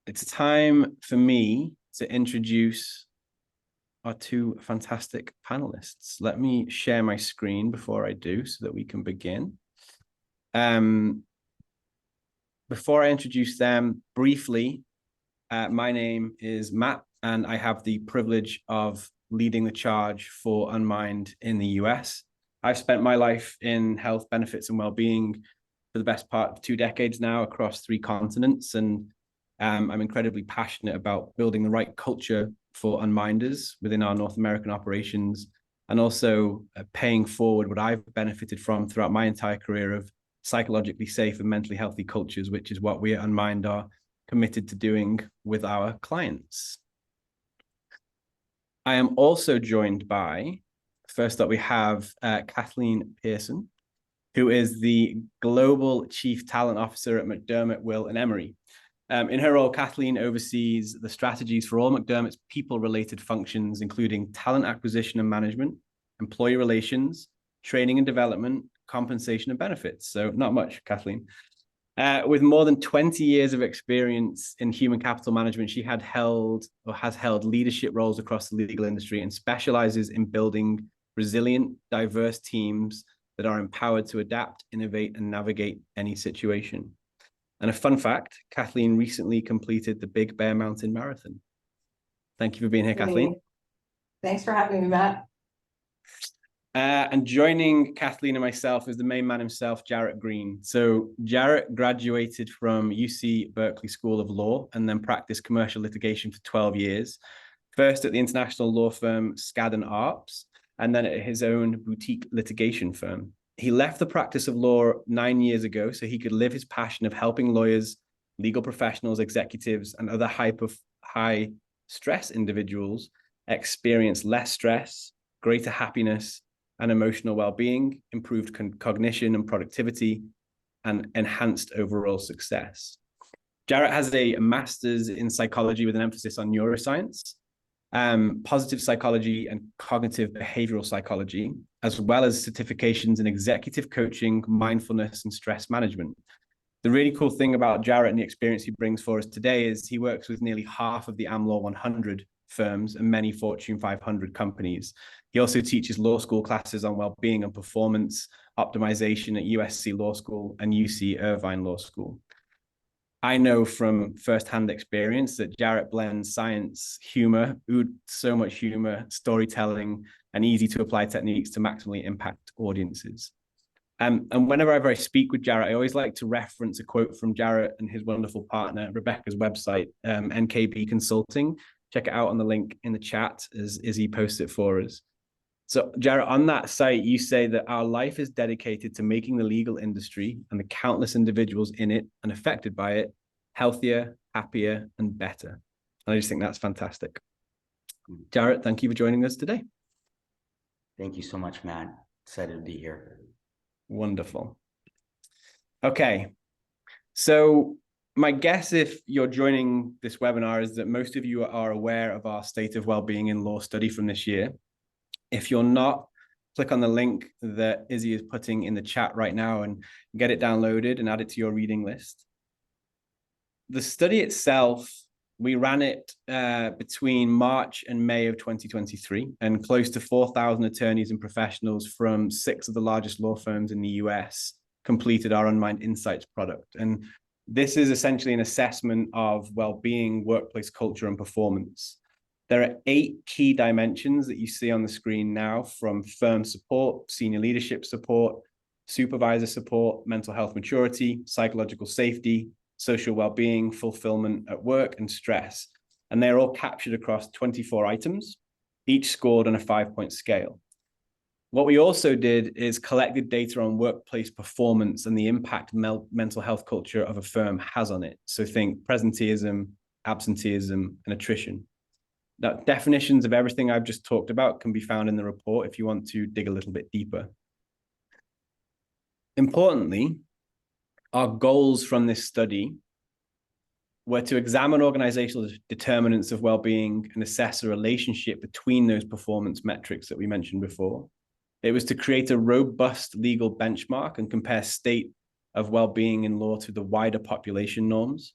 it's time for me to introduce our two fantastic panelists. Let me share my screen before I do so that we can begin. Before I introduce them briefly, my name is Matt, and I have the privilege of leading the charge for Unmind in the US. I've spent my life in health, benefits, and well-being for the best part of 2 decades now across 3 continents, and I'm incredibly passionate about building the right culture for unminders within our North American operations, and also paying forward what I've benefited from throughout my entire career of psychologically safe and mentally healthy cultures, which is what we at Unmind are committed to doing with our clients. I am also joined by, first up, we have Kathleen Pearson, who is the Global Chief Talent Officer at McDermott, Will and Emery. In her role, Kathleen oversees the strategies for all McDermott's people-related functions, including talent acquisition and management, employee relations, training and development, compensation and benefits. So not much, Kathleen. With more than 20 years of experience in human capital management, she has held leadership roles across the legal industry and specializes in building resilient, diverse teams that are empowered to adapt, innovate, and navigate any situation. And a fun fact, Kathleen recently completed the Big Bear Mountain Marathon. Thank you for being here, Kathleen. Thanks for having me, Matt. And joining Kathleen and myself is the main man himself, Jarrett Green. So Jarrett graduated from UC Berkeley School of Law and then practiced commercial litigation for 12 years, first at the international law firm Skadden Arps, and then at his own boutique litigation firm. He left the practice of law 9 years ago so he could live his passion of helping lawyers, legal professionals, executives, and other high stress individuals experience less stress, greater happiness, and emotional well-being, improved cognition and productivity, and enhanced overall success. Jarrett has a master's in psychology with an emphasis on neuroscience, positive psychology and cognitive behavioral psychology, as well as certifications in executive coaching, mindfulness, and stress management. The really cool thing about Jarrett and the experience he brings for us today is he works with nearly half of the AmLaw 100 firms and many Fortune 500 companies. He also teaches law school classes on well-being and performance optimization at USC Law School and UC Irvine Law School. I know from firsthand experience that Jarrett blends science, humor, so much humor, storytelling, and easy to apply techniques to maximally impact audiences. And whenever I speak with Jarrett, I always like to reference a quote from Jarrett and his wonderful partner, Rebecca's website, NKB Consulting. Check it out on the link in the chat as he posts it for us. So Jarrett, on that site, you say that our life is dedicated to making the legal industry and the countless individuals in it and affected by it healthier, happier, and better. And I just think that's fantastic. Jarrett, thank you for joining us today. Thank you so much, Matt. Excited to be here. Wonderful. Okay. So my guess, if you're joining this webinar, is that most of you are aware of our State of Wellbeing in Law study from this year. If you're not, click on the link that Izzy is putting in the chat right now and get it downloaded and add it to your reading list. The study itself, we ran it between March and May of 2023, and close to 4,000 attorneys and professionals from 6 of the largest law firms in the US completed our Unmind Insights product. And this is essentially an assessment of well-being, workplace culture, and performance. There are 8 key dimensions that you see on the screen now, from firm support, senior leadership support, supervisor support, mental health maturity, psychological safety, social well-being, fulfillment at work, and stress. And they're all captured across 24 items, each scored on a 5-point scale. What we also did is collected data on workplace performance and the impact mental health culture of a firm has on it. So think presenteeism, absenteeism, and attrition. Now, definitions of everything I've just talked about can be found in the report if you want to dig a little bit deeper. Importantly, our goals from this study were to examine organizational determinants of well-being and assess a relationship between those performance metrics that we mentioned before. It was to create a robust legal benchmark and compare state of well-being in law to the wider population norms.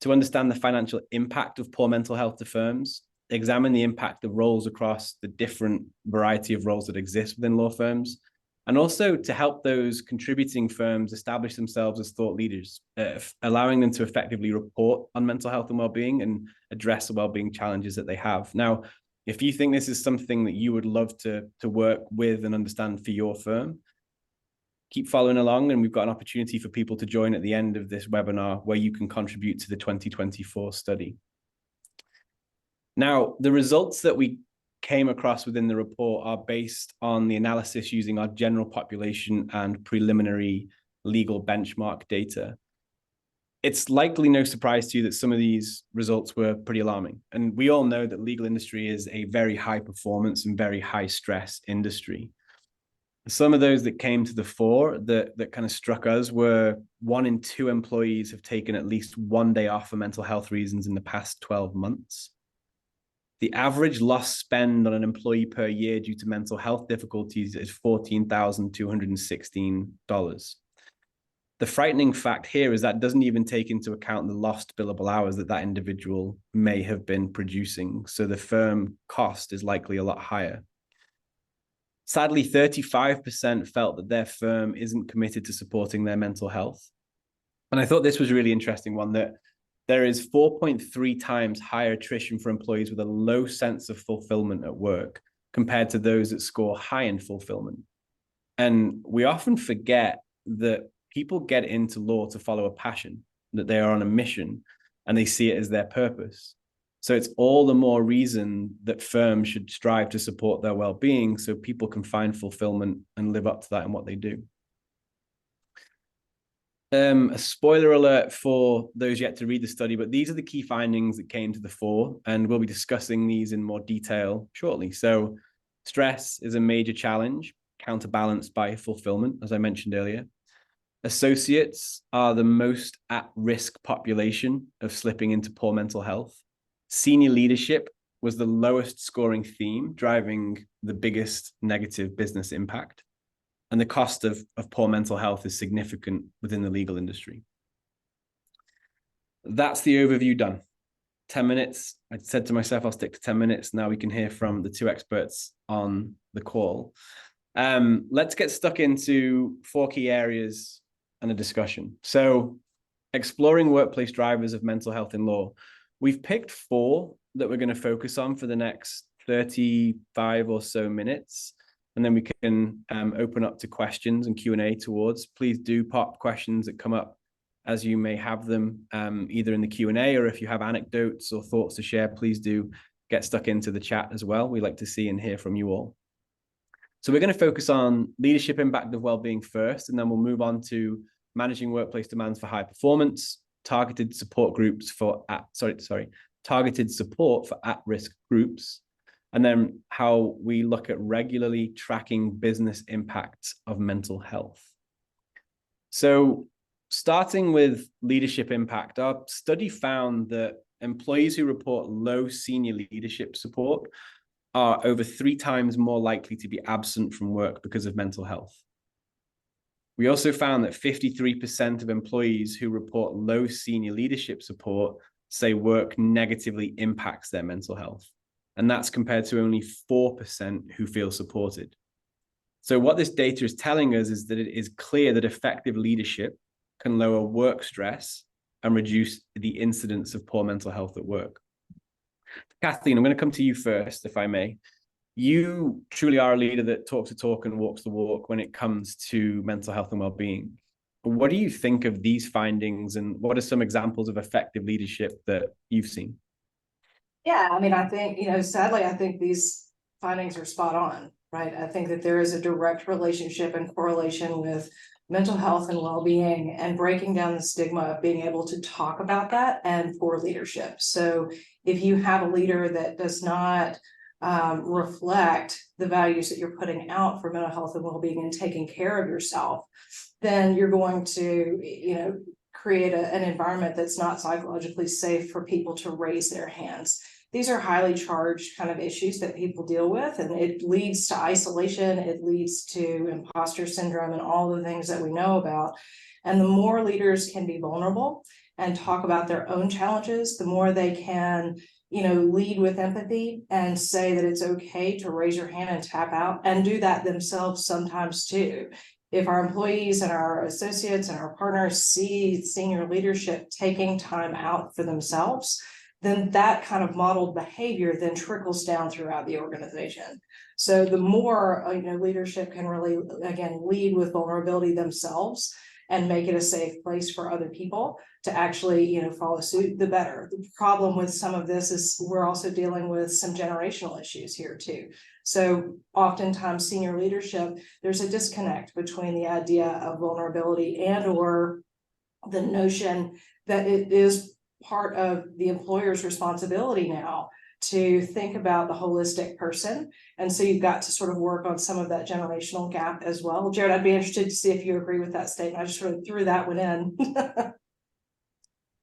to understand the financial impact of poor mental health to firms, examine the impact of roles across the different variety of roles that exist within law firms, and also to help those contributing firms establish themselves as thought leaders, allowing them to effectively report on mental health and well-being and address the well-being challenges that they have. Now, if you think this is something that you would love to work with and understand for your firm, keep following along, and we've got an opportunity for people to join at the end of this webinar where you can contribute to the 2024 study. Now, the results that we came across within the report are based on the analysis using our general population and preliminary legal benchmark data. It's likely no surprise to you that some of these results were pretty alarming. And we all know that legal industry is a very high performance and very high stress industry. Some of those that came to the fore that kind of struck us were 1 in 2 employees have taken at least 1 day off for mental health reasons in the past 12 months. The average lost spend on an employee per year due to mental health difficulties is $14,216. The frightening fact here is that doesn't even take into account the lost billable hours that individual may have been producing. So the firm cost is likely a lot higher. Sadly, 35% felt that their firm isn't committed to supporting their mental health. And I thought this was a really interesting one, that there is 4.3 times higher attrition for employees with a low sense of fulfillment at work compared to those that score high in fulfillment. And we often forget that people get into law to follow a passion, that they are on a mission and they see it as their purpose. So it's all the more reason that firms should strive to support their well-being so people can find fulfillment and live up to that in what they do. A spoiler alert for those yet to read the study, but these are the key findings that came to the fore, and we'll be discussing these in more detail shortly. So stress is a major challenge, counterbalanced by fulfillment, as I mentioned earlier. Associates are the most at-risk population of slipping into poor mental health. Senior leadership was the lowest scoring theme, driving the biggest negative business impact. And the cost of poor mental health is significant within the legal industry. That's the overview done. 10 minutes. I said to myself, I'll stick to 10 minutes. Now we can hear from the 2 experts on the call. Let's get stuck into 4 key areas and a discussion. So exploring workplace drivers of mental health in law. We've picked 4 that we're going to focus on for the next 35 or so minutes. And then we can open up to questions and Q&A towards. Please do pop questions that come up as you may have them, either in the Q&A, or if you have anecdotes or thoughts to share, please do get stuck into the chat as well. We like to see and hear from you all. So we're going to focus on leadership impact of well-being first, and then we'll move on to managing workplace demands for high performance, targeted support groups for targeted support for at-risk groups, and then how we look at regularly tracking business impacts of mental health. So starting with leadership impact, our study found that employees who report low senior leadership support are over 3 times more likely to be absent from work because of mental health. We also found that 53% of employees who report low senior leadership support say work negatively impacts their mental health. And that's compared to only 4% who feel supported. So what this data is telling us is that it is clear that effective leadership can lower work stress and reduce the incidence of poor mental health at work. Kathleen, I'm going to come to you first, if I may. You truly are a leader that talks the talk and walks the walk when it comes to mental health and well-being. What do you think of these findings, and what are some examples of effective leadership that you've seen? Yeah, I mean, I think, sadly, I think these findings are spot on, right? I think that there is a direct relationship and correlation with mental health and well-being, and breaking down the stigma of being able to talk about that, and poor leadership. So if you have a leader that does not reflect the values that you're putting out for mental health and well-being and taking care of yourself, then you're going to, create an environment that's not psychologically safe for people to raise their hands. These are highly charged kind of issues that people deal with, and it leads to isolation, it leads to imposter syndrome and all the things that we know about. And the more leaders can be vulnerable and talk about their own challenges, the more they can, lead with empathy and say that it's okay to raise your hand and tap out, and do that themselves sometimes too. If our employees and our associates and our partners see senior leadership taking time out for themselves, then that kind of modeled behavior then trickles down throughout the organization. So the more leadership can really, again, lead with vulnerability themselves and make it a safe place for other people to actually, follow suit, the better. The problem with some of this is we're also dealing with some generational issues here too. So oftentimes senior leadership, there's a disconnect between the idea of vulnerability and or the notion that it is part of the employer's responsibility now to think about the holistic person. And so you've got to sort of work on some of that generational gap as well. Jared, I'd be interested to see if you agree with that statement. I just sort of threw that one in.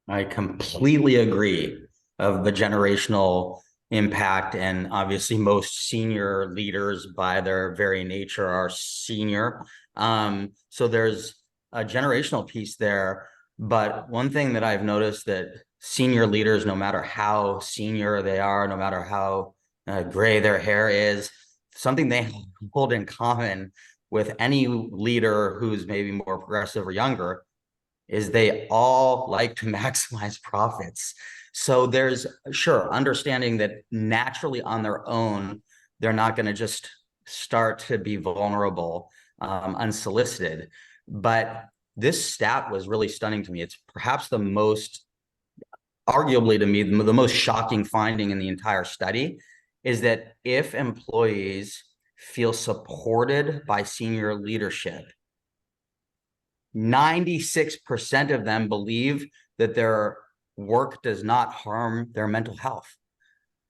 I completely agree of the generational impact. And obviously most senior leaders by their very nature are senior. So there's a generational piece there. But one thing that I've noticed that senior leaders, no matter how senior they are, no matter how gray their hair is, something they hold in common with any leader who's maybe more progressive or younger is they all like to maximize profits. So there's understanding that naturally on their own, they're not going to just start to be vulnerable unsolicited. But this stat was really stunning to me. It's perhaps the most, arguably to me, the most shocking finding in the entire study is that if employees feel supported by senior leadership, 96% of them believe that their work does not harm their mental health.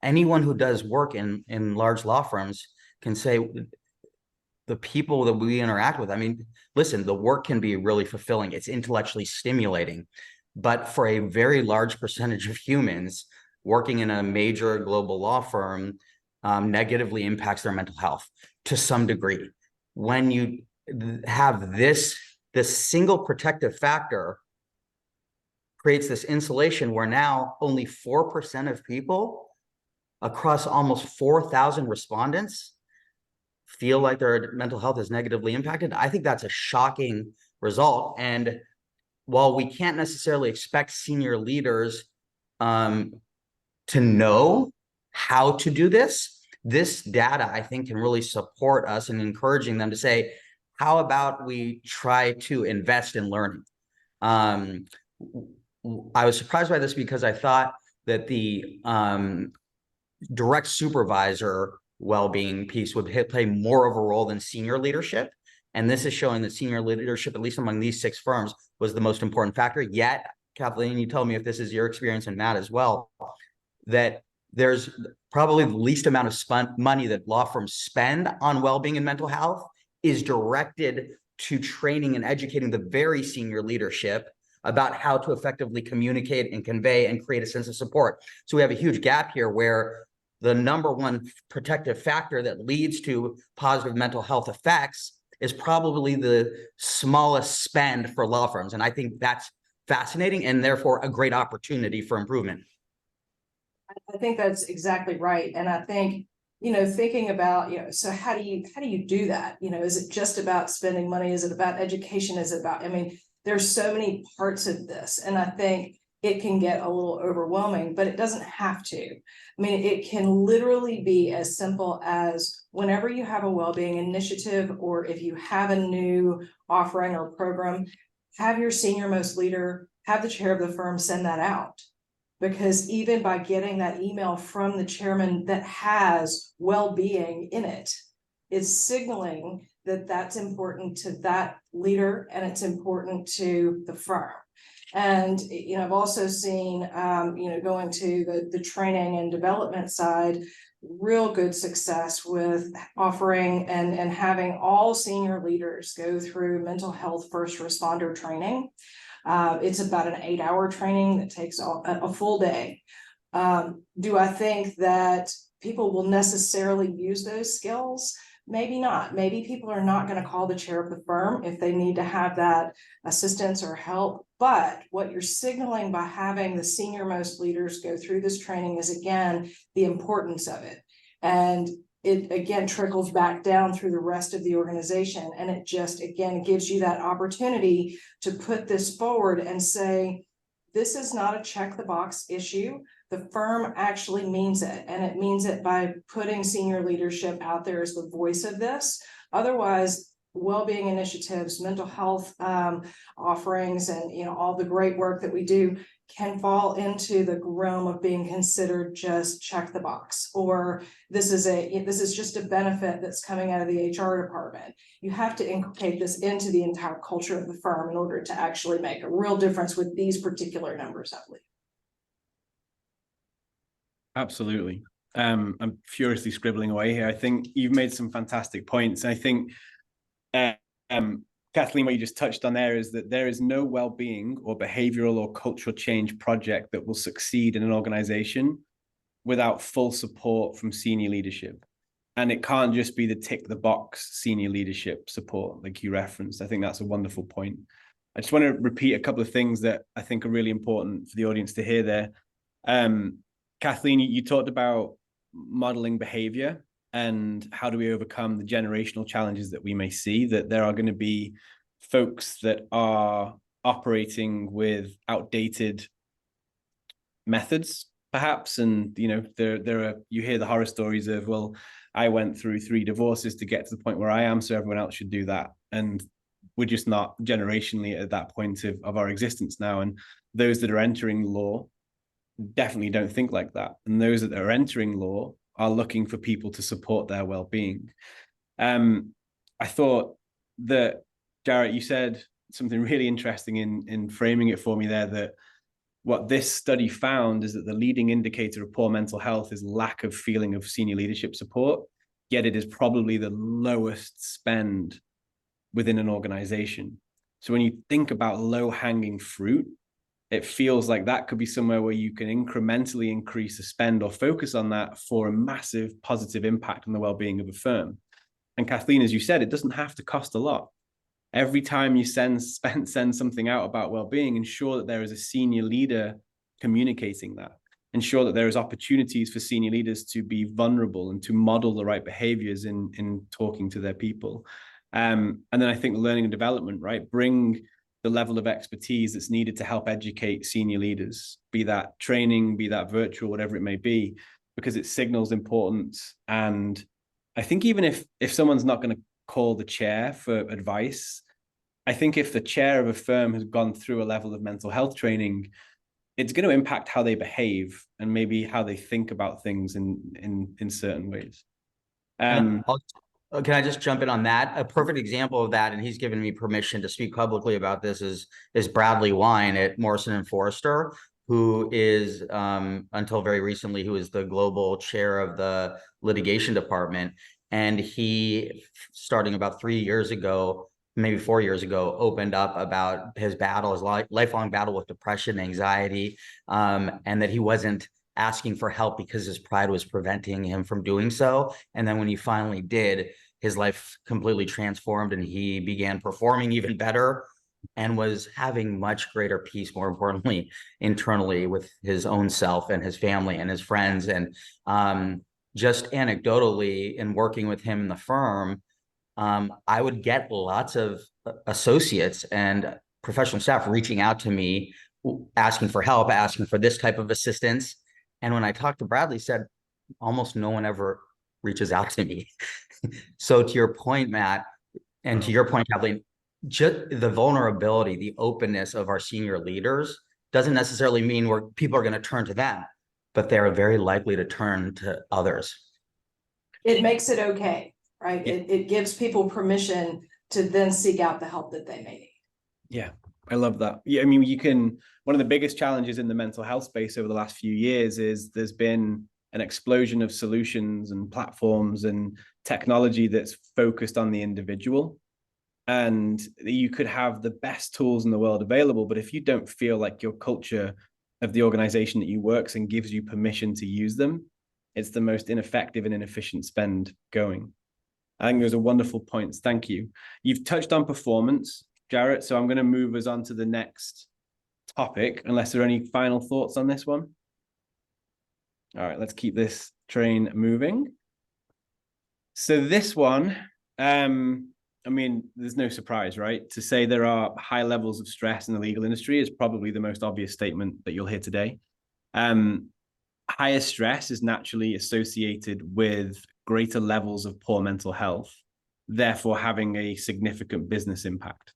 Anyone who does work in large law firms can say the people that we interact with, I mean, listen, the work can be really fulfilling. It's intellectually stimulating. But for a very large percentage of humans, working in a major global law firm negatively impacts their mental health to some degree. When you have this single protective factor creates this insulation where now only 4% of people across almost 4,000 respondents feel like their mental health is negatively impacted. I think that's a shocking result. And while we can't necessarily expect senior leaders to know how to do this data, I think, can really support us in encouraging them to say, how about we try to invest in learning? I was surprised by this because I thought that the direct supervisor well-being piece would play more of a role than senior leadership. And this is showing that senior leadership, at least among these 6 firms, was the most important factor. Yet, Kathleen, you tell me if this is your experience, and Matt as well, that there's probably the least amount of money that law firms spend on well-being and mental health is directed to training and educating the very senior leadership about how to effectively communicate and convey and create a sense of support. So we have a huge gap here where the number one protective factor that leads to positive mental health effects is probably the smallest spend for law firms. And I think that's fascinating and therefore a great opportunity for improvement. I think that's exactly right. And I think, thinking about, so how do you do that? Is it just about spending money? Is it about education? Is it about, there's so many parts of this. And I think it can get a little overwhelming, but it doesn't have to. It can literally be as simple as whenever you have a well-being initiative, or if you have a new offering or program, have your senior most leader, have the chair of the firm send that out. Because even by getting that email from the chairman that has well-being in it, it's signaling that that's important to that leader and it's important to the firm. And, I've also seen, going to the training and development side, real good success with offering and having all senior leaders go through mental health first responder training. It's about an 8-hour training that takes a full day. Do I think that people will necessarily use those skills? Maybe not. Maybe people are not going to call the chair of the firm if they need to have that assistance or help. But what you're signaling by having the senior most leaders go through this training is, again, the importance of it. And it, again, trickles back down through the rest of the organization. And it just, again, gives you that opportunity to put this forward and say, this is not a check the box issue. The firm actually means it, and it means it by putting senior leadership out there as the voice of this. Otherwise, well-being initiatives, mental health offerings, and all the great work that we do can fall into the realm of being considered just check the box, or this is just a benefit that's coming out of the HR department. You have to inculcate this into the entire culture of the firm in order to actually make a real difference with these particular numbers, I believe. Absolutely. I'm furiously scribbling away here. I think you've made some fantastic points. I think, Kathleen, what you just touched on there is that there is no well-being or behavioral or cultural change project that will succeed in an organization without full support from senior leadership. And it can't just be the tick the box senior leadership support like you referenced. I think that's a wonderful point. I just want to repeat a couple of things that I think are really important for the audience to hear there. Kathleen, you talked about modeling behavior and how do we overcome the generational challenges that we may see, that there are going to be folks that are operating with outdated methods, perhaps. And, there are, you hear the horror stories of, well, I went through 3 divorces to get to the point where I am, so everyone else should do that. And we're just not generationally at that point of our existence now. And those that are entering law definitely don't think like that. And those that are entering law are looking for people to support their well-being. I thought that, Jarrett, you said something really interesting in framing it for me there, that what this study found is that the leading indicator of poor mental health is lack of feeling of senior leadership support, yet it is probably the lowest spend within an organization. So when you think about low-hanging fruit, it feels like that could be somewhere where you can incrementally increase the spend or focus on that for a massive positive impact on the well-being of a firm. And Kathleen, as you said, it doesn't have to cost a lot. Every time you send something out about well-being, ensure that there is a senior leader communicating that. Ensure that there is opportunities for senior leaders to be vulnerable and to model the right behaviors in talking to their people. And then I think learning and development, right? Bring the level of expertise that's needed to help educate senior leaders, be that training, be that virtual, whatever it may be, because it signals importance. And I think even if someone's not going to call the chair for advice, I think if the chair of a firm has gone through a level of mental health training, it's going to impact how they behave and maybe how they think about things in certain ways. Can I just jump in on that? A perfect example of that, and he's given me permission to speak publicly about this, is Bradley Wine at Morrison and Foerster, who is, until very recently, who is the global chair of the litigation department. And he, starting about 3 years ago, maybe 4 years ago, opened up about his battle, his lifelong battle with depression, anxiety, and that he wasn't asking for help because his pride was preventing him from doing so. And then when he finally did, his life completely transformed and he began performing even better and was having much greater peace, more importantly, internally with his own self and his family and his friends. And just anecdotally, in working with him in the firm, I would get lots of associates and professional staff reaching out to me, asking for help, asking for this type of assistance. And when I talked to Bradley, he said, almost no one ever reaches out to me. So to your point, Matt, and to your point, Kathleen, just the vulnerability, the openness of our senior leaders doesn't necessarily mean people are going to turn to them, but they're very likely to turn to others. It makes it okay, right? It gives people permission to then seek out the help that they may need. Yeah, I love that. Yeah, I mean, one of the biggest challenges in the mental health space over the last few years is there's been an explosion of solutions and platforms and technology that's focused on the individual. And you could have the best tools in the world available, but if you don't feel like your culture of the organization that you work in gives you permission to use them, it's the most ineffective and inefficient spend going. I think those are wonderful points. Thank you. You've touched on performance, Jarrett, so I'm going to move us on to the next topic, unless there are any final thoughts on this one. All right, let's keep this train moving. So this one, I mean, there's no surprise, right? To say there are high levels of stress in the legal industry is probably the most obvious statement that you'll hear today. Higher stress is naturally associated with greater levels of poor mental health, therefore having a significant business impact.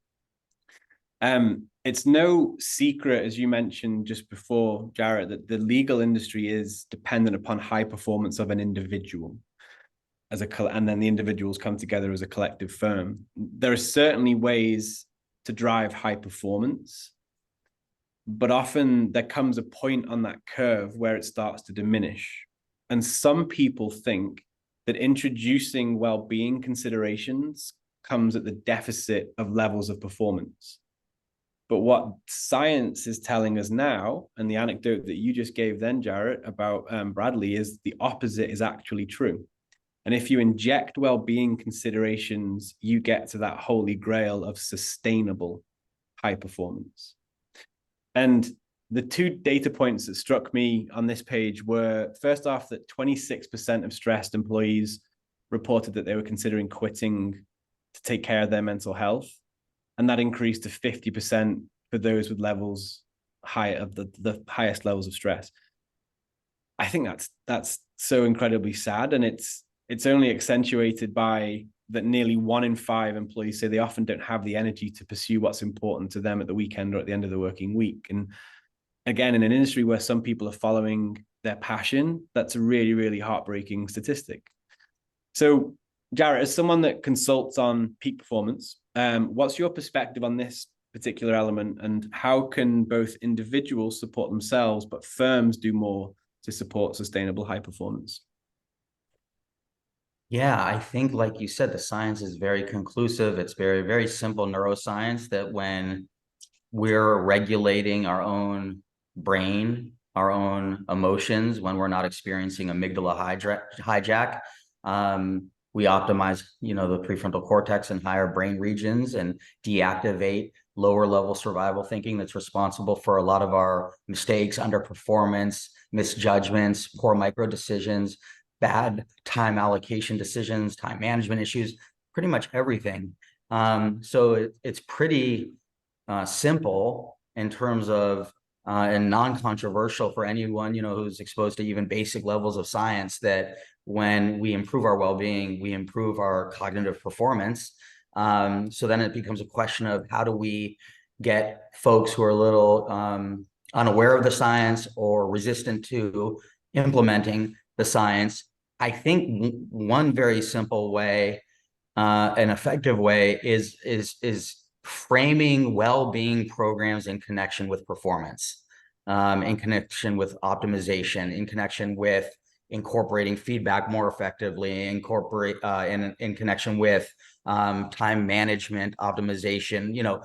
It's no secret, as you mentioned just before, Jarrett, that the legal industry is dependent upon high performance of an individual and then the individuals come together as a collective firm. There are certainly ways to drive high performance, but often there comes a point on that curve where it starts to diminish. And some people think that introducing well-being considerations comes at the deficit of levels of performance. But what science is telling us now, and the anecdote that you just gave then, Jarrett, about Bradley, is the opposite is actually true. And if you inject well-being considerations, you get to that holy grail of sustainable high performance. And the two data points that struck me on this page were, first off, that 26% of stressed employees reported that they were considering quitting to take care of their mental health. And that increased to 50% for those with levels high of the highest levels of stress. I think that's so incredibly sad. And it's only accentuated by that nearly 1 in 5 employees say they often don't have the energy to pursue what's important to them at the weekend or at the end of the working week. And again, in an industry where some people are following their passion, that's a really, really heartbreaking statistic. So, Jarrett, as someone that consults on peak performance, what's your perspective on this particular element, and how can both individuals support themselves, but firms do more to support sustainable high performance? Yeah, I think, like you said, the science is very conclusive. It's very, very simple neuroscience that when we're regulating our own brain, our own emotions, when we're not experiencing amygdala hijack, we optimize, the prefrontal cortex and higher brain regions and deactivate lower level survival thinking that's responsible for a lot of our mistakes, underperformance, misjudgments, poor micro decisions, bad time allocation decisions, time management issues, pretty much everything. So it's pretty simple in terms of and non-controversial for anyone, who's exposed to even basic levels of science, that when we improve our well-being, we improve our cognitive performance. So then it becomes a question of how do we get folks who are a little unaware of the science or resistant to implementing the science. I think one very simple way, an effective way, is framing well-being programs in connection with performance, in connection with optimization, in connection with incorporating feedback more effectively, in connection with time management, optimization,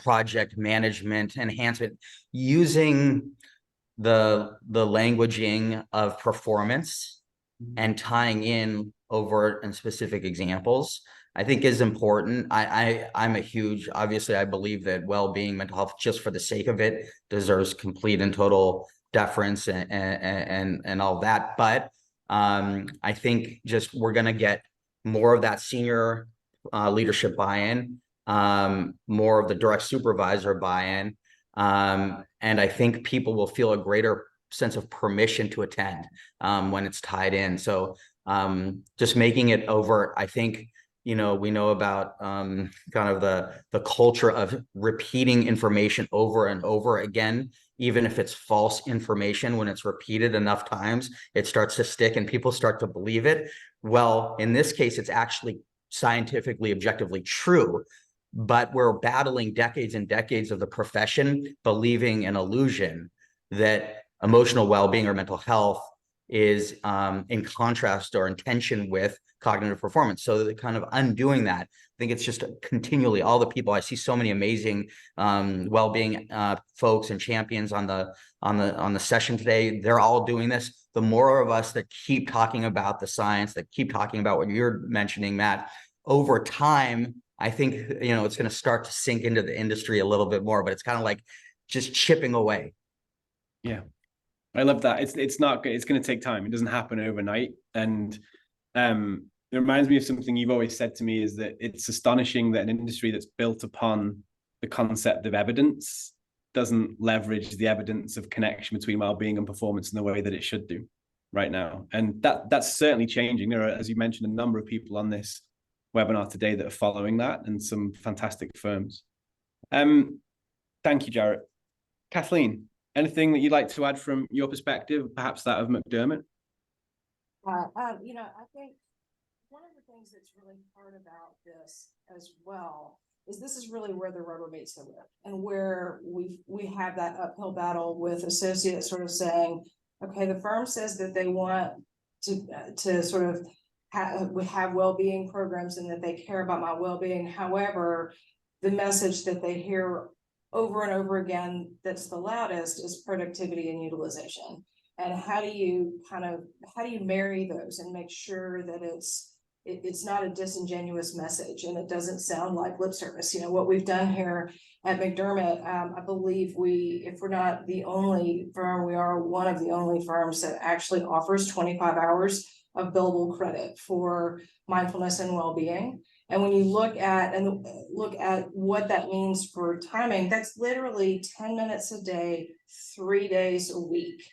project management, enhancement, using the languaging of performance and tying in overt and specific examples, I think is important. I'm a huge, obviously, I believe that well-being, mental health, just for the sake of it, deserves complete and total deference and all that. But I think just we're going to get more of that senior leadership buy-in, more of the direct supervisor buy-in, and I think people will feel a greater sense of permission to attend when it's tied in. So just making it overt, I think, we know about kind of the culture of repeating information over and over again, even if it's false information. When it's repeated enough times, it starts to stick and people start to believe it. Well, in this case, it's actually scientifically, objectively true, but we're battling decades and decades of the profession believing an illusion that emotional well-being or mental health is in contrast or in tension with cognitive performance. So they're kind of undoing that. I think it's just continually all the people. I see so many amazing well-being folks and champions on the session today. They're all doing this. the more of us that keep talking about the science, that keep talking about what you're mentioning, Matt, over time, I think, it's going to start to sink into the industry a little bit more, but it's kind of like just chipping away. Yeah. I love that. It's not good. It's going to take time. It doesn't happen overnight. And it reminds me of something you've always said to me, is that it's astonishing that an industry that's built upon the concept of evidence doesn't leverage the evidence of connection between well-being and performance in the way that it should do right now. And that's certainly changing. There are, as you mentioned, a number of people on this webinar today that are following that, and some fantastic firms. Thank you, Jarrett. Kathleen, anything that you'd like to add from your perspective, perhaps that of McDermott? I think one of the things that's really hard about this as well is this is really where the rubber meets the road, and where we have that uphill battle with associates sort of saying, okay, the firm says that they want to sort of have well-being programs and that they care about my well-being. However, the message that they hear over and over again that's the loudest is productivity and utilization. And how do you marry those and make sure that it's not a disingenuous message and it doesn't sound like lip service? What we've done here at McDermott, I believe if we're not the only firm, we are one of the only firms that actually offers 25 hours of billable credit for mindfulness and well-being. And when you look at what that means for timing, that's literally 10 minutes a day, 3 days a week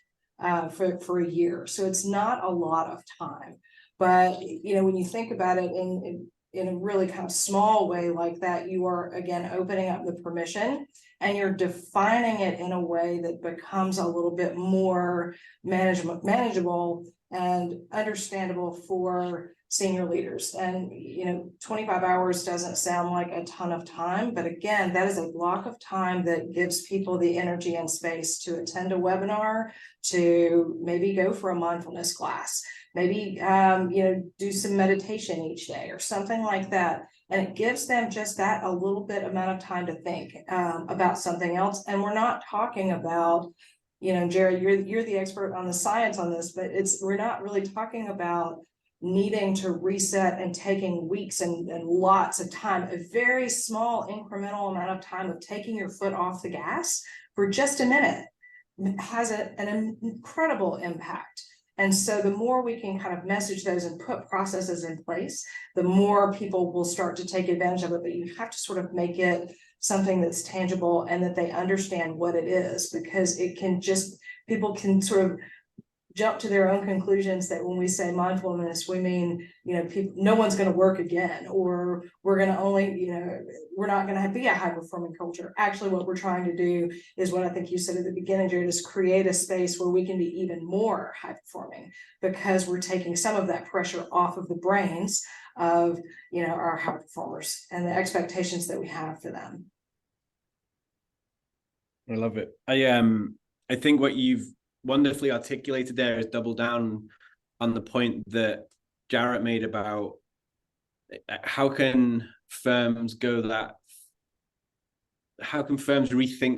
for a year. So it's not a lot of time. But when you think about it in a really kind of small way like that, you are again opening up the permission, and you're defining it in a way that becomes a little bit more manageable and understandable for senior leaders. And 25 hours doesn't sound like a ton of time, but again, that is a block of time that gives people the energy and space to attend a webinar, to maybe go for a mindfulness class, maybe do some meditation each day or something like that. And it gives them just that a little bit amount of time to think about something else. And we're not talking about, Jared, you're the expert on the science on this, but we're not really talking about needing to reset and taking weeks and lots of time. A very small incremental amount of time of taking your foot off the gas for just a minute has an incredible impact. And so the more we can kind of message those and put processes in place, the more people will start to take advantage of it. But you have to sort of make it something that's tangible and that they understand what it is, because people can sort of jump to their own conclusions that when we say mindfulness, we mean, no one's going to work again, or we're going to only, we're not going to be a high performing culture. Actually, what we're trying to do is what I think you said at the beginning, Jared, is create a space where we can be even more high performing, because we're taking some of that pressure off of the brains of, our high performers and the expectations that we have for them. I love it. I think what you've wonderfully articulated there is double down on the point that Jarrett made about how can firms rethink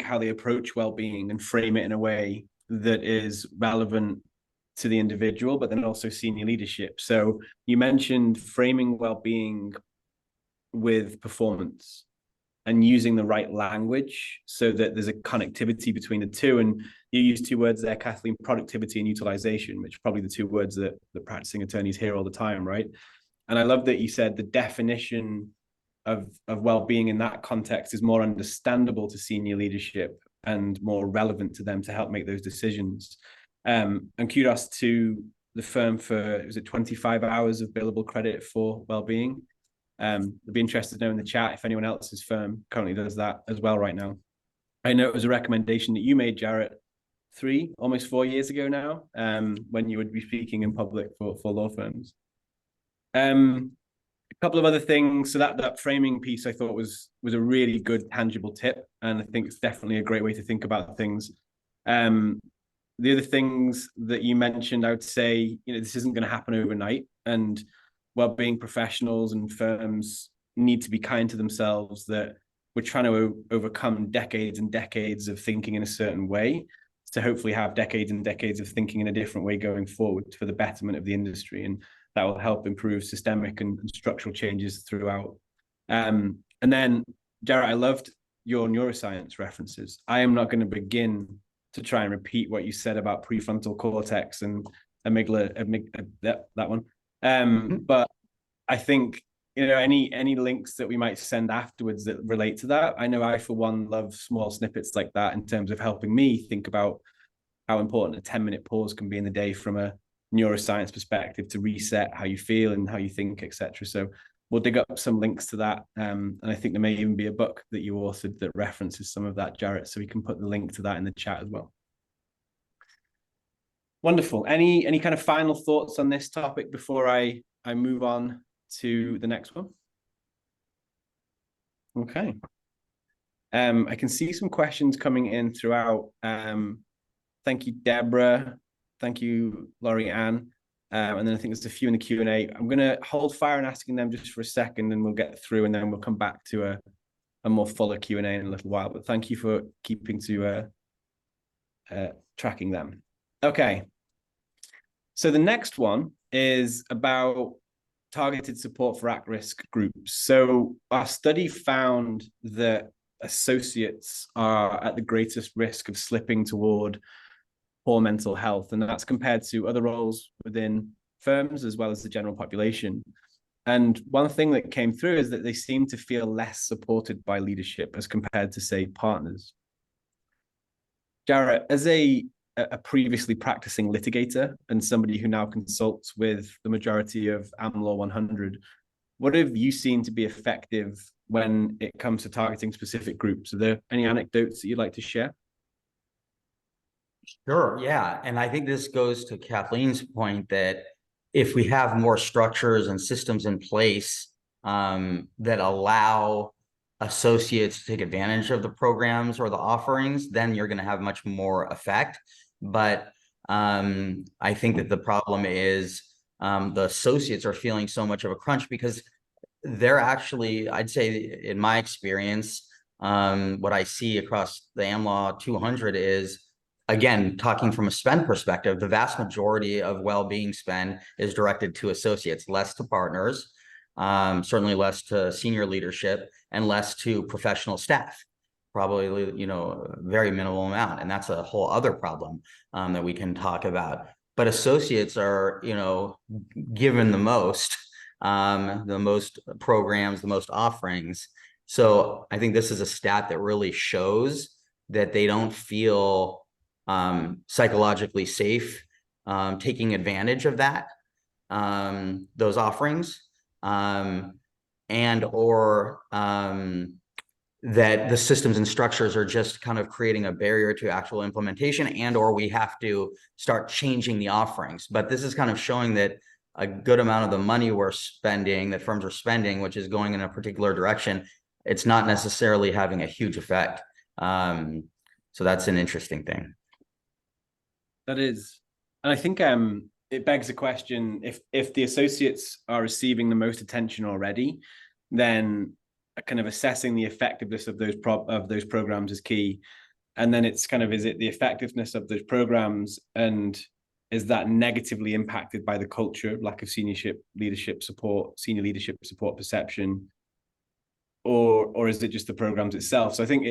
how they approach well-being and frame it in a way that is relevant to the individual, but then also senior leadership. So you mentioned framing well-being with performance and using the right language so that there's a connectivity between the two. And you use two words there, Kathleen: productivity and utilization, which are probably the two words that the practicing attorneys hear all the time, right? And I love that you said the definition of well-being in that context is more understandable to senior leadership and more relevant to them to help make those decisions. And kudos to the firm for, was it 25 hours of billable credit for well-being? I'd be interested to know in the chat if anyone else's firm currently does that as well right now. I know it was a recommendation that you made, Jarrett, almost 4 years ago now, when you would be speaking in public for law firms. A couple of other things. So that framing piece I thought was a really good tangible tip, and I think it's definitely a great way to think about things. The other things that you mentioned, I would say, this isn't going to happen overnight, and well-being professionals and firms need to be kind to themselves that we're trying to overcome decades and decades of thinking in a certain way. to hopefully have decades and decades of thinking in a different way going forward for the betterment of the industry. And that will help improve systemic and structural changes throughout. And then, Jarrett, I loved your neuroscience references. I am not going to begin to try and repeat what you said about prefrontal cortex and amygdala, that one. But I think, you know, any links that we might send afterwards that relate to that. I know I, for one, love small snippets like that in terms of helping me think about how important a 10-minute pause can be in the day from a neuroscience perspective to reset how you feel and how you think, etc. So we'll dig up some links to that. And I think there may even be a book that you authored that references some of that, Jarrett. So we can put the link to that in the chat as well. Wonderful. Any kind of final thoughts on this topic before I move on to the next one? Okay. I can see some questions coming in throughout. Thank you, Deborah. Thank you, Laurie Ann. And then I think there's a few in the Q&A. I'm going to hold fire on asking them just for a second, and we'll get through, and then we'll come back to a more fuller Q&A in a little while. But thank you for keeping to tracking them. Okay. So the next one is about targeted support for at-risk groups. So our study found that associates are at the greatest risk of slipping toward poor mental health, and that's compared to other roles within firms as well as the general population. And one thing that came through is that they seem to feel less supported by leadership as compared to, say, partners. Jarrett, as a previously practicing litigator and somebody who now consults with the majority of AmLaw 100, what have you seen to be effective when it comes to targeting specific groups? Are there any anecdotes that you'd like to share? Sure, yeah. And I think this goes to Kathleen's point that if we have more structures and systems in place that allow associates to take advantage of the programs or the offerings, then you're going to have much more effect. But I think that the problem is the associates are feeling so much of a crunch because they're actually, I'd say in my experience, what I see across the AmLaw 200 is, again, talking from a spend perspective, the vast majority of well-being spend is directed to associates, less to partners, certainly less to senior leadership, and less to professional staff. Probably, you know, a very minimal amount. And that's a whole other problem that we can talk about. But associates are, you know, given the most programs, the most offerings. So I think this is a stat that really shows that they don't feel psychologically safe taking advantage of that, those offerings, and or that the systems and structures are just kind of creating a barrier to actual implementation, and or we have to start changing the offerings. But this is kind of showing that a good amount of the money we're spending, that firms are spending, which is going in a particular direction, it's not necessarily having a huge effect. So that's an interesting thing. That is. And I think it begs the question, if the associates are receiving the most attention already, then kind of assessing the effectiveness of those programs is key. And then it's kind of, is it the effectiveness of those programs, and is that negatively impacted by the culture, lack of senior leadership support perception, or is it just the programs itself? So I think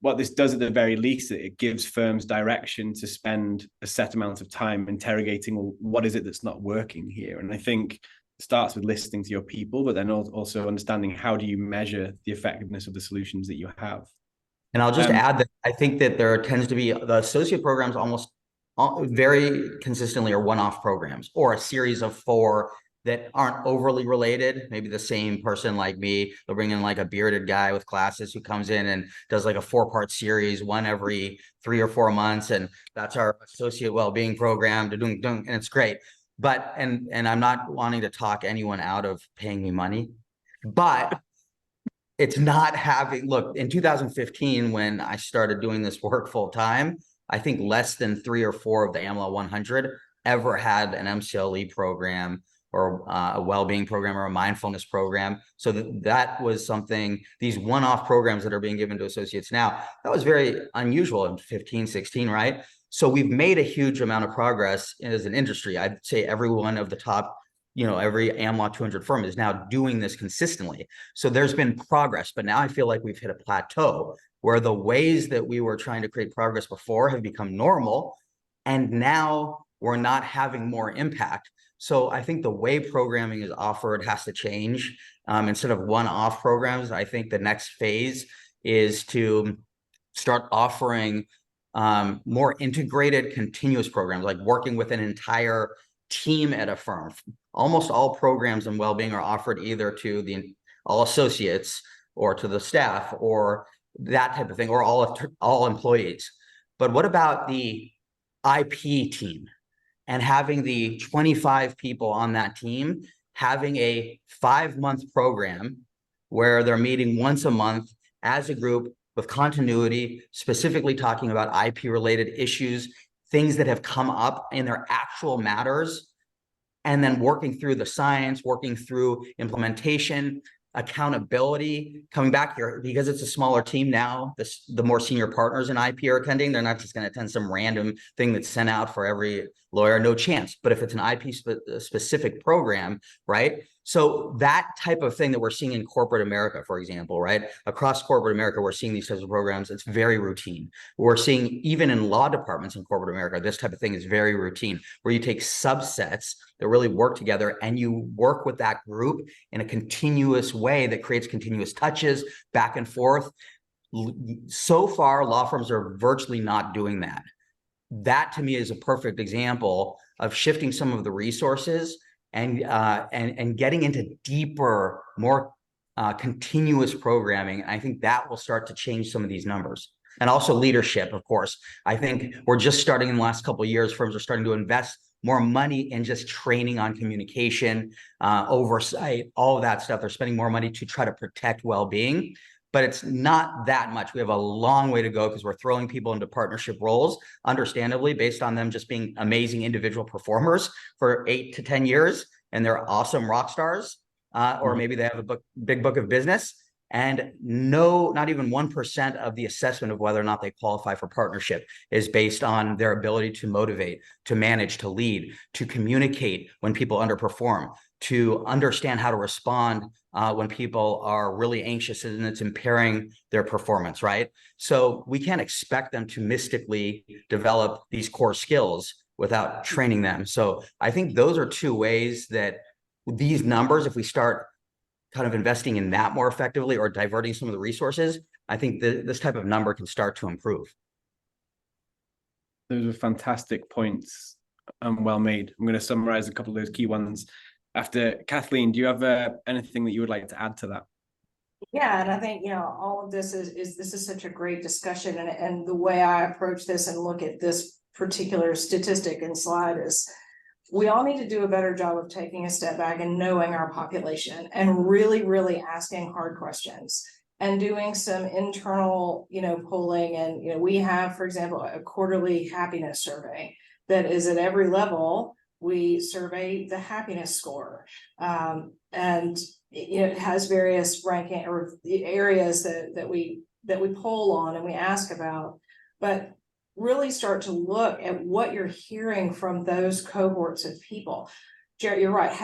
what this does at the very least, it gives firms direction to spend a set amount of time interrogating, well, what is it that's not working here? And I think it starts with listening to your people, but then also understanding, how do you measure the effectiveness of the solutions that you have? And I'll just add that I think that there tends to be, the associate programs almost very consistently are one-off programs, or a series of 4 that aren't overly related. Maybe the same person like me, they'll bring in like a bearded guy with glasses who comes in and does like a 4-part series, one every 3 or 4 months. And that's our associate well-being program, and it's great. But, and I'm not wanting to talk anyone out of paying me money, but it's not having, look, in 2015, when I started doing this work full time, I think less than 3 or 4 of the AmLaw 100 ever had an MCLE program, or a well-being program, or a mindfulness program. So that was something, these one-off programs that are being given to associates now, that was very unusual in 15, 16, right? So we've made a huge amount of progress as an industry. I'd say every one of the top, every AmLaw 200 firm is now doing this consistently. So there's been progress, but now I feel like we've hit a plateau where the ways that we were trying to create progress before have become normal, and now we're not having more impact. So I think the way programming is offered has to change. Instead of one-off programs, I think the next phase is to start offering more integrated, continuous programs, like working with an entire team at a firm. Almost all programs in well-being are offered either to all associates or to the staff or that type of thing, or all employees. But what about the IP team and having the 25 people on that team having a 5-month program where they're meeting once a month as a group with continuity, specifically talking about IP related issues, things that have come up in their actual matters, and then working through the science, working through implementation, accountability, coming back here, because it's a smaller team now, the more senior partners in IP are attending. They're not just going to attend some random thing that's sent out for every lawyer, no chance. But if it's an IP specific program, right? So that type of thing that we're seeing in corporate America, for example, right? Across corporate America, we're seeing these types of programs. It's very routine. We're seeing even in law departments in corporate America, this type of thing is very routine, where you take subsets that really work together and you work with that group in a continuous way that creates continuous touches back and forth. So far, law firms are virtually not doing that. That to me is a perfect example of shifting some of the resources and getting into deeper, more continuous programming. I think that will start to change some of these numbers. And also leadership, of course. I think we're just starting in the last couple of years, firms are starting to invest more money in just training on communication, oversight, all of that stuff. They're spending more money to try to protect well-being, but it's not that much. We have a long way to go because we're throwing people into partnership roles, understandably, based on them just being amazing individual performers for 8 to 10 years, and they're awesome rock stars, or maybe they have a big book of business, and not even 1% of the assessment of whether or not they qualify for partnership is based on their ability to motivate, to manage, to lead, to communicate when people underperform, to understand how to respond when people are really anxious and it's impairing their performance, right? So we can't expect them to mystically develop these core skills without training them. So I think those are two ways that these numbers, if we start kind of investing in that more effectively or diverting some of the resources, I think this type of number can start to improve. Those are fantastic points and well made. I'm going to summarize a couple of those key ones after. Kathleen, do you have anything that you would like to add to that? Yeah, and I think, all of this is such a great discussion, and the way I approach this and look at this particular statistic and slide is we all need to do a better job of taking a step back and knowing our population and really, really asking hard questions and doing some internal, polling. And, we have, for example, a quarterly happiness survey that is at every level. We survey the happiness score, and it has various ranking or the areas that we poll on and we ask about, but really start to look at what you're hearing from those cohorts of people. Jarrett, you're right.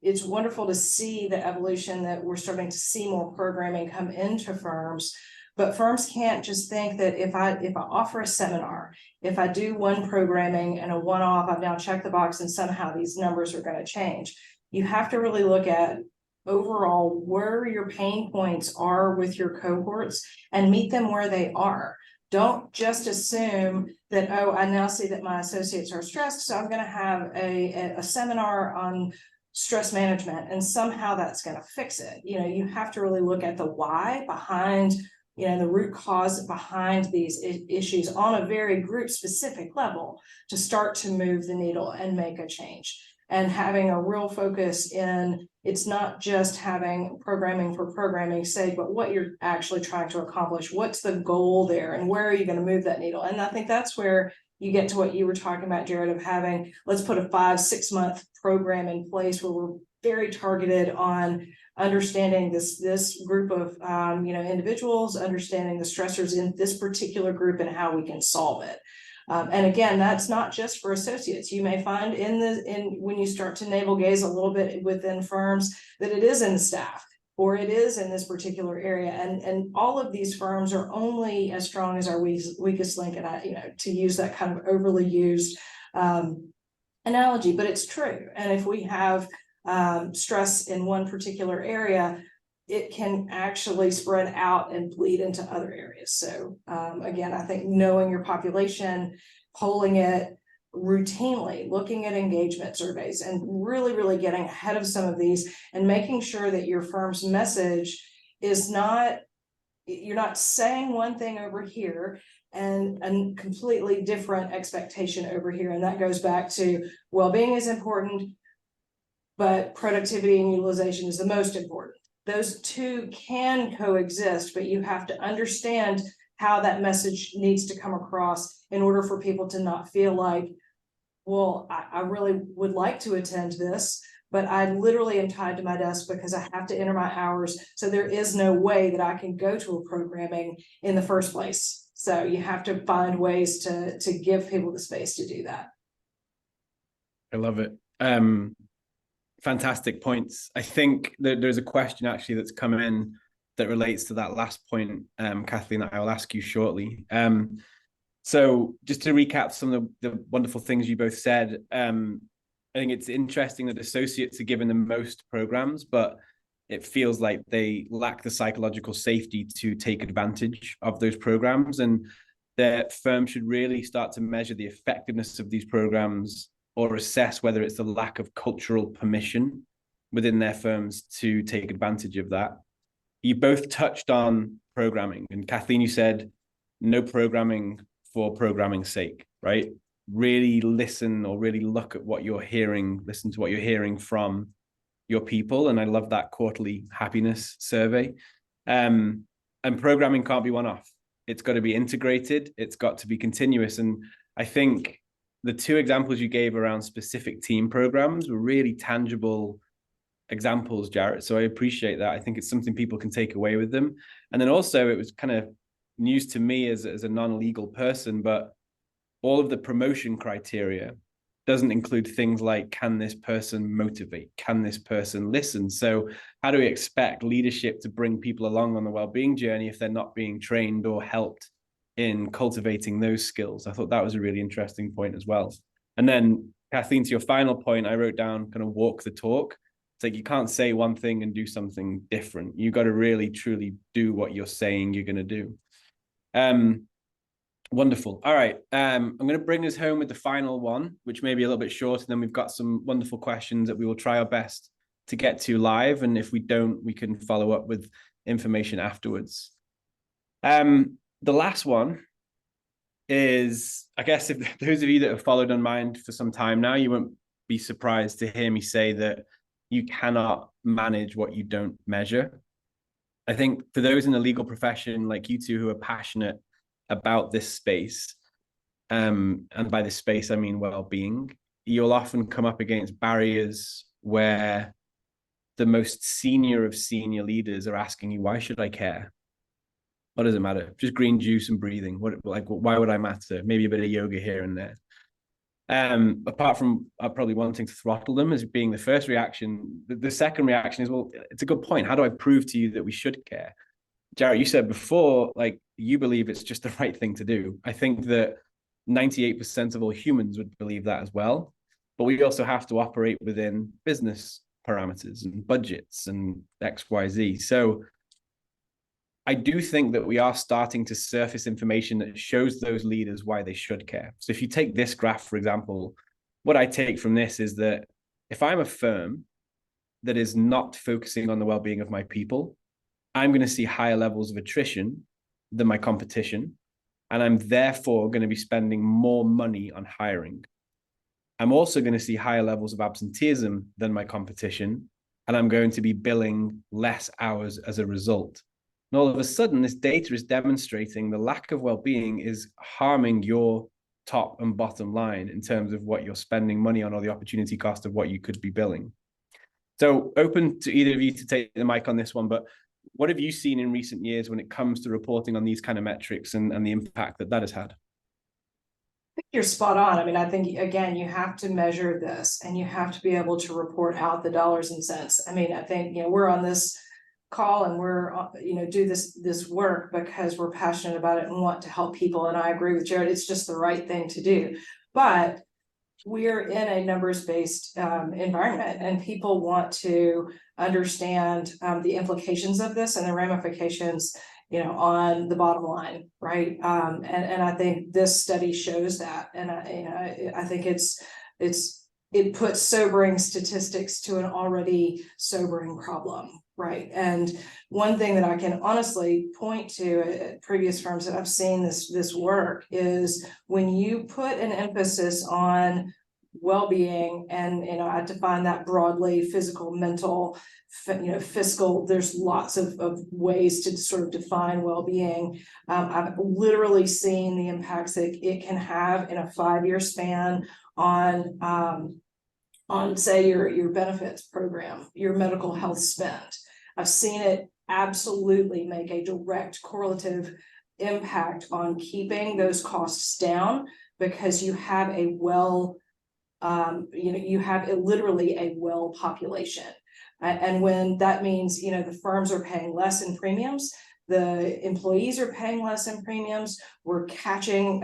It's wonderful to see the evolution that we're starting to see more programming come into firms, but firms can't just think that if I offer a seminar, if I do one programming and a one-off, I've now checked the box and somehow these numbers are going to change. You have to really look at overall where your pain points are with your cohorts and meet them where they are. Don't just assume that, I now see that my associates are stressed, so I'm going to have a seminar on stress management and somehow that's going to fix it. You have to really look at the why behind, the root cause behind these issues on a very group specific level to start to move the needle and make a change. And having a real focus in, it's not just having programming for programming's sake, but what you're actually trying to accomplish. What's the goal there and where are you going to move that needle? And I think that's where you get to what you were talking about, Jarrett, of having, let's put a 5-6 month program in place where we're very targeted on understanding this group of individuals, understanding the stressors in this particular group and how we can solve it. And again, that's not just for associates. You may find when you start to navel gaze a little bit within firms that it is in the staff, or it is in this particular area. And all of these firms are only as strong as our weakest link. And to use that kind of overly used analogy, but it's true. And if we have stress in one particular area, it can actually spread out and bleed into other areas. So again, I think knowing your population, polling it routinely, looking at engagement surveys, and really getting ahead of some of these and making sure that your firm's message is not, you're not saying one thing over here and a completely different expectation over here. And that goes back to well-being is important, but productivity and utilization is the most important. Those two can coexist, but you have to understand how that message needs to come across in order for people to not feel like, well, I really would like to attend this, but I literally am tied to my desk because I have to enter my hours. So there is no way that I can go to a programming in the first place. So you have to find ways to give people the space to do that. I love it. Fantastic points. I think that there's a question actually that's come in that relates to that last point, Kathleen, that I will ask you shortly. So just to recap some of the wonderful things you both said, I think it's interesting that associates are given the most programs, but it feels like they lack the psychological safety to take advantage of those programs. And their firm should really start to measure the effectiveness of these programs or assess whether it's the lack of cultural permission within their firms to take advantage of that. You both touched on programming, and Kathleen, you said no programming for programming's sake, right? Really listen or really look at what you're hearing, listen to what you're hearing from your people. And I love that quarterly happiness survey. And programming can't be one-off. It's got to be integrated. It's got to be continuous. And I think the two examples you gave around specific team programs were really tangible examples, Jarrett. So I appreciate that. I think it's something people can take away with them. And then also it was kind of news to me as a non-legal person, but all of the promotion criteria doesn't include things like, can this person motivate? Can this person listen? So how do we expect leadership to bring people along on the well-being journey if they're not being trained or helped in cultivating those skills? I thought that was a really interesting point as well. And then Kathleen, to your final point, I wrote down kind of walk the talk. It's like you can't say one thing and do something different. You got to really truly do what you're saying you're going to do. Wonderful. All right. I'm going to bring us home with the final one, which may be a little bit shorter. Then we've got some wonderful questions that we will try our best to get to live. And if we don't, we can follow up with information afterwards. The last one is, I guess, if those of you that have followed Unmind for some time now, you won't be surprised to hear me say that you cannot manage what you don't measure. I think for those in the legal profession, like you two who are passionate about this space, and by this space, I mean well-being, you'll often come up against barriers where the most senior of senior leaders are asking you, why should I care? What does it matter? Just green juice and breathing. Why would I matter? Maybe a bit of yoga here and there. Apart from probably wanting to throttle them as being the first reaction, the second reaction is, well, it's a good point. How do I prove to you that we should care? Jarrett, you said before, like, you believe it's just the right thing to do. I think that 98% of all humans would believe that as well. But we also have to operate within business parameters and budgets and X, Y, Z. So I do think that we are starting to surface information that shows those leaders why they should care. So if you take this graph, for example, what I take from this is that if I'm a firm that is not focusing on the well-being of my people, I'm going to see higher levels of attrition than my competition. And I'm therefore going to be spending more money on hiring. I'm also going to see higher levels of absenteeism than my competition. And I'm going to be billing less hours as a result. And all of a sudden, this data is demonstrating the lack of well-being is harming your top and bottom line in terms of what you're spending money on or the opportunity cost of what you could be billing. So open to either of you to take the mic on this one, but what have you seen in recent years when it comes to reporting on these kind of metrics and the impact that that has had? You're spot on. I mean, I think, again, you have to measure this and you have to be able to report out the dollars and cents. I mean, I think, we're on this call and we're, do this work because we're passionate about it and want to help people. And I agree with Jared, it's just the right thing to do. But we're in a numbers-based environment, and people want to understand the implications of this and the ramifications, on the bottom line, right? And I think this study shows that, and I think it puts sobering statistics to an already sobering problem, right? And one thing that I can honestly point to at previous firms that I've seen this work is when you put an emphasis on well-being, and I define that broadly: physical, mental, fiscal. There's lots of ways to sort of define well-being. I've literally seen the impacts that it can have in a 5-year span on say your benefits program, your medical health spend. I've seen it absolutely make a direct correlative impact on keeping those costs down, because you have a you have literally a well population. And when that means, the firms are paying less in premiums, the employees are paying less in premiums, we're catching,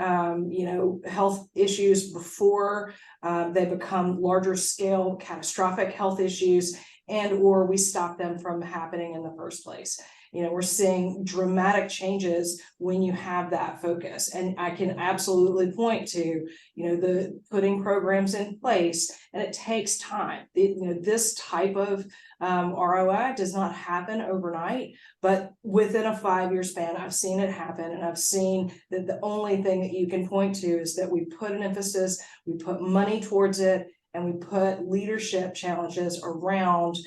health issues before they become larger scale catastrophic health issues, or we stop them from happening in the first place. We're seeing dramatic changes when you have that focus. And I can absolutely point to, the putting programs in place, and it takes time. This type of ROI does not happen overnight, but within a 5-year span, I've seen it happen. And I've seen that the only thing that you can point to is that we put an emphasis, we put money towards it, and we put leadership challenges around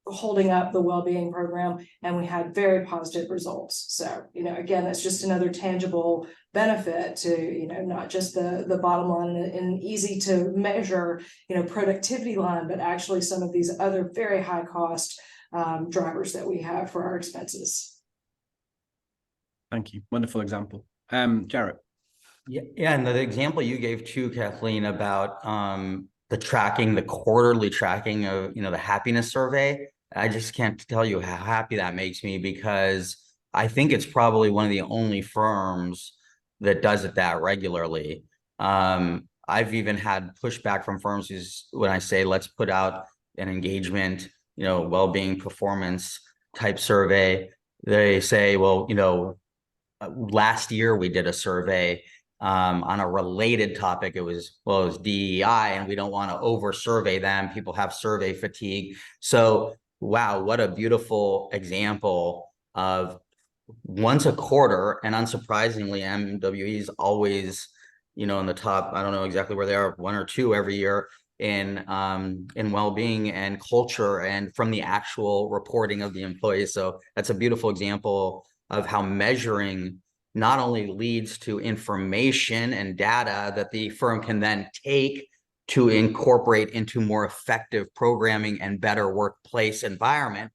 holding up the well-being program, and we had very positive results. So, again, that's just another tangible benefit to, not just the bottom line and easy to measure, productivity line, but actually some of these other very high cost drivers that we have for our expenses. Thank you. Wonderful example. Jarrett. Yeah, and the example you gave too, Kathleen, about the quarterly tracking of, the happiness survey. I just can't tell you how happy that makes me, because I think it's probably one of the only firms that does it that regularly. I've even had pushback from firms when I say, let's put out an engagement, well-being performance type survey. They say, well, last year we did a survey on a related topic. It was DEI, and we don't want to over survey them. People have survey fatigue. So wow, what a beautiful example of once a quarter, and unsurprisingly, MWE is always, in the top. I don't know exactly where they are, 1 or 2 every year in well-being and culture, and from the actual reporting of the employees. So that's a beautiful example of how measuring not only leads to information and data that the firm can then take to incorporate into more effective programming and better workplace environment,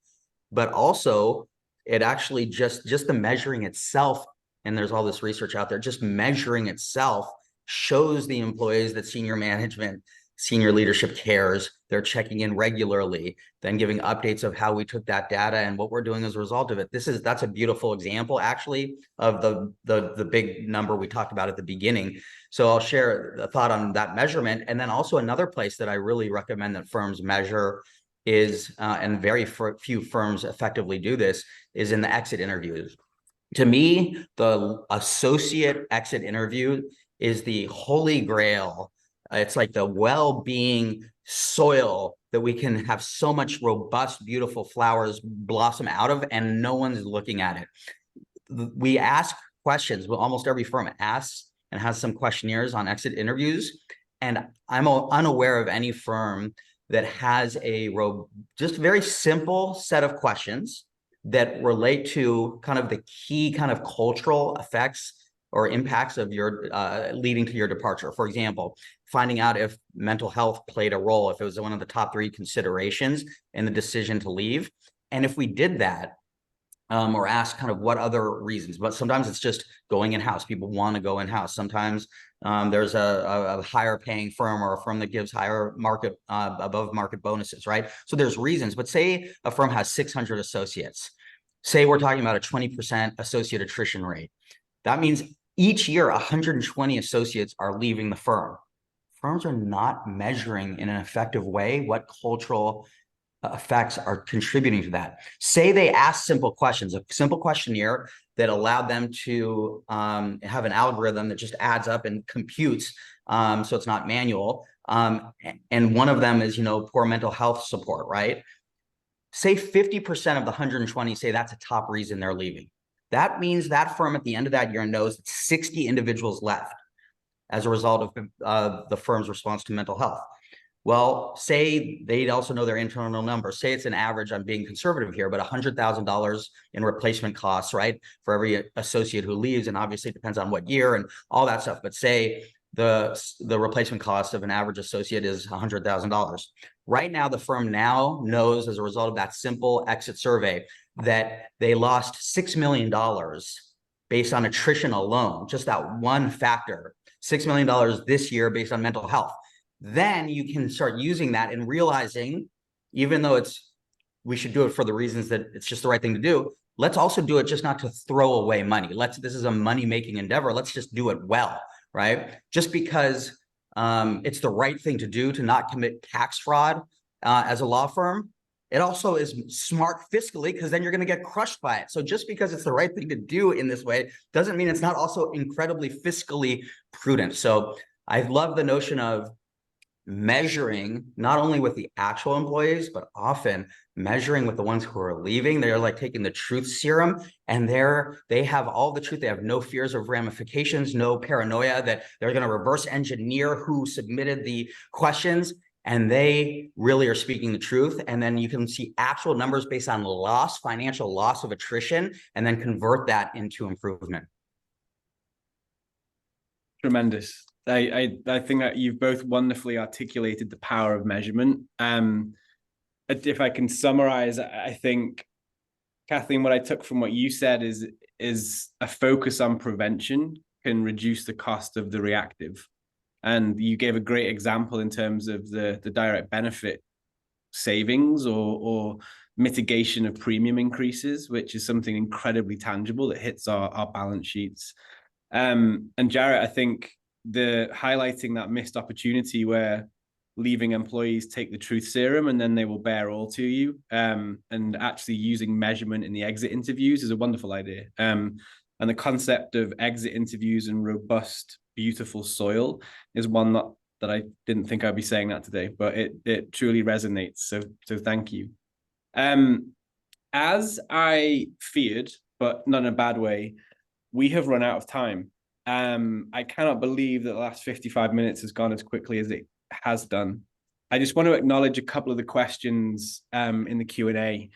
but also it actually just the measuring itself, and there's all this research out there, just measuring itself shows the employees that senior management, senior leadership cares. They're checking in regularly, then giving updates of how we took that data and what we're doing as a result of it. That's a beautiful example, actually, of the big number we talked about at the beginning. So I'll share a thought on that measurement. And then also another place that I really recommend that firms measure is, and very few firms effectively do this, is in the exit interviews. To me, the associate exit interview is the holy grail. It's like the well-being soil that we can have so much robust, beautiful flowers blossom out of, and no one's looking at it. We ask questions. Well, almost every firm asks and has some questionnaires on exit interviews. And I'm unaware of any firm that has just very simple set of questions that relate to kind of the key kind of cultural effects or impacts of your leading to your departure. For example, finding out if mental health played a role, if it was one of the top 3 considerations in the decision to leave. And if we did that, or ask kind of what other reasons. But sometimes it's just going in-house. People want to go in-house. Sometimes there's a higher paying firm or a firm that gives higher market, above market bonuses, right? So there's reasons. But say a firm has 600 associates. Say we're talking about a 20% associate attrition rate. That means each year 120 associates are leaving the firm. Firms are not measuring in an effective way what cultural effects are contributing to that. Say they ask simple questions, a simple questionnaire that allowed them to have an algorithm that just adds up and computes, so it's not manual. And one of them is, poor mental health support, right? Say 50% of the 120 say that's a top reason they're leaving. That means that firm at the end of that year knows that 60 individuals left as a result of the firm's response to mental health. Well, say they also know their internal numbers. Say it's an average, I'm being conservative here, but $100,000 in replacement costs, right? For every associate who leaves, and obviously it depends on what year and all that stuff. But say the replacement cost of an average associate is $100,000. Right now, the firm now knows, as a result of that simple exit survey, that they lost $6 million based on attrition alone, just that one factor, $6 million this year based on mental health. Then you can start using that and realizing, even though we should do it for the reasons that it's just the right thing to do, let's also do it just not to throw away money. This is a money-making endeavor. Let's just do it well, right? Just because it's the right thing to do to not commit tax fraud as a law firm, it also is smart fiscally, because then you're going to get crushed by it. So just because it's the right thing to do in this way doesn't mean it's not also incredibly fiscally prudent. So I love the notion of measuring not only with the actual employees, but often measuring with the ones who are leaving. They're like taking the truth serum, and they have all the truth. They have no fears of ramifications, no paranoia that they're going to reverse engineer who submitted the questions. And they really are speaking the truth. And then you can see actual numbers based on financial loss of attrition, and then convert that into improvement. Tremendous. I think that you've both wonderfully articulated the power of measurement. If I can summarize, I think, Kathleen, what I took from what you said is a focus on prevention can reduce the cost of the reactive. And you gave a great example in terms of the direct benefit savings or mitigation of premium increases, which is something incredibly tangible that hits our balance sheets. And Jarrett, I think highlighting that missed opportunity where leaving employees take the truth serum and then they will bear all to you, and actually using measurement in the exit interviews is a wonderful idea. And the concept of exit interviews and robust, beautiful soil is one that I didn't think I'd be saying that today, but it truly resonates. So thank you. As I feared, but not in a bad way, we have run out of time. I cannot believe that the last 55 minutes has gone as quickly as it has done. I just want to acknowledge a couple of the questions in the Q&A.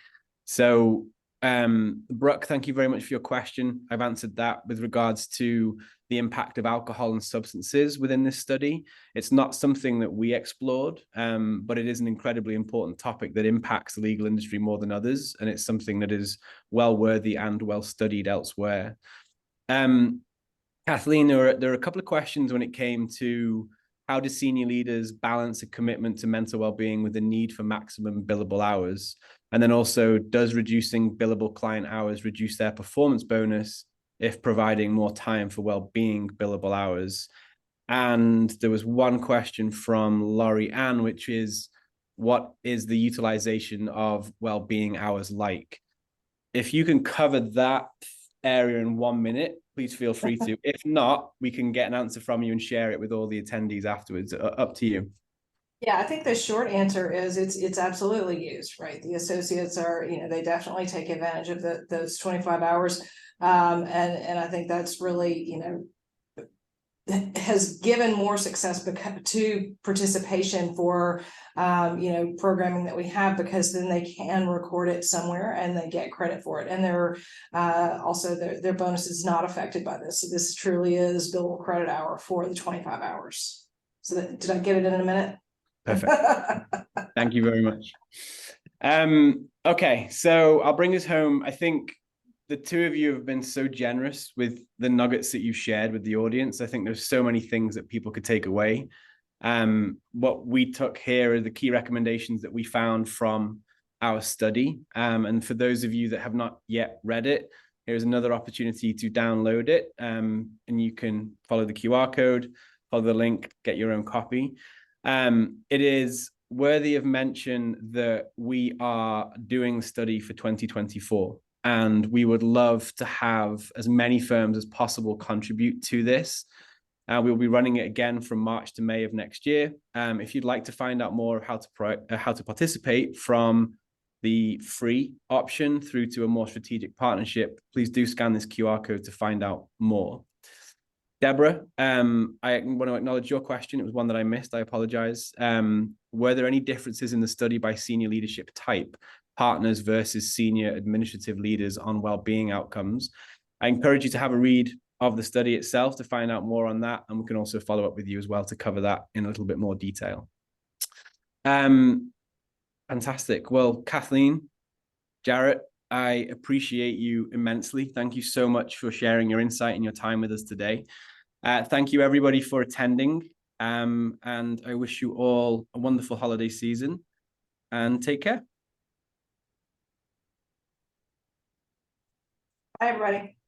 So, Brooke, thank you very much for your question. I've answered that with regards to the impact of alcohol and substances within this study. It's not something that we explored, but it is an incredibly important topic that impacts the legal industry more than others, and it's something that is well worthy and well studied elsewhere. Kathleen, there are a couple of questions when it came to how do senior leaders balance a commitment to mental well-being with the need for maximum billable hours? And then also, does reducing billable client hours reduce their performance bonus if providing more time for well-being billable hours? And there was one question from Laurie Ann, which is, what is the utilization of well-being hours like? If you can cover that area in 1 minute, please feel free to. If not, we can get an answer from you and share it with all the attendees afterwards. Up to you. Yeah, I think the short answer is it's absolutely used, right? The associates are, they definitely take advantage of those 25 hours. And I think that's really, has given more success to participation for, programming that we have, because then they can record it somewhere and they get credit for it. And they're also their bonus is not affected by this. So this truly is billable credit hour for the 25 hours. So did I get it in a minute? Perfect. Thank you very much. Okay, so I'll bring this home. I think the two of you have been so generous with the nuggets that you've shared with the audience. I think there's so many things that people could take away. What we took here are the key recommendations that we found from our study. And for those of you that have not yet read it, here's another opportunity to download it. And you can follow the QR code, follow the link, get your own copy. It is worthy of mention that we are doing the study for 2024. And we would love to have as many firms as possible contribute to this. We'll be running it again from March to May of next year. If you'd like to find out more of how to participate, from the free option through to a more strategic partnership, please do scan this QR code to find out more. Deborah, I want to acknowledge your question. It was one that I missed. I apologize. Were there any differences in the study by senior leadership type, partners versus senior administrative leaders on well-being outcomes? I encourage you to have a read of the study itself to find out more on that. And we can also follow up with you as well to cover that in a little bit more detail. Fantastic. Well, Kathleen, Jarrett, I appreciate you immensely. Thank you so much for sharing your insight and your time with us today. Thank you, everybody, for attending. And I wish you all a wonderful holiday season, and take care. Hi, everybody.